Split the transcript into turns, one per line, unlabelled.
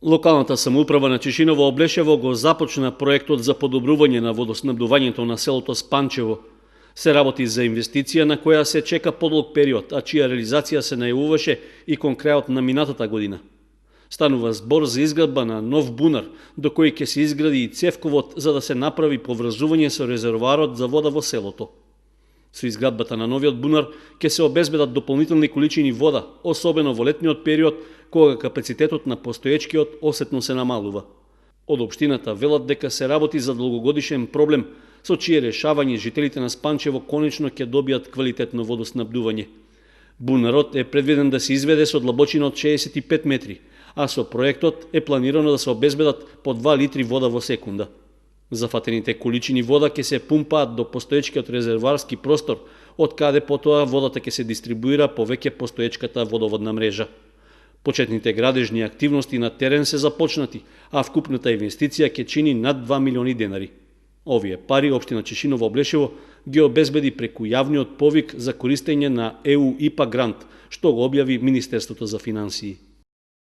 Локалната самоуправа на Чешиново Облешево го започна проектот за подобрување на водоснабдувањето на селото Спанчево. Се работи за инвестиција на која се чека подолг период, а чија реализација се најавуваше и кон крајот на минатата година. Станува збор за изградба на нов бунар, до кој ќе се изгради и цевковод за да се направи поврзување со резервоарот за вода во селото. Со изградбата на новиот бунар ќе се обезбедат дополнителни количини вода, особено во летниот период, кога капацитетот на постоечкиот осетно се намалува. Од општината велат дека се работи за долгогодишен проблем, со чие решавање жителите на Спанчево конечно ќе добијат квалитетно водоснабдување. Бунарот е предвиден да се изведе со длабочина од 65 метри, а со проектот е планирано да се обезбедат по 2 литри вода во секунда. Зафатените количини вода ќе се пумпаат до постоечкиот резервоарски простор, од каде потоа водата ќе се дистрибуира по веќе постоечката водоводна мрежа. Почетните градежни активности на терен се започнати, а вкупната инвестиција ќе чини над 2 милиони денари. Овие пари општина Чешиново Облешево ги обезбеди преку јавниот повик за користење на ЕУ ИПА грант, што го објави Министерството за финансии.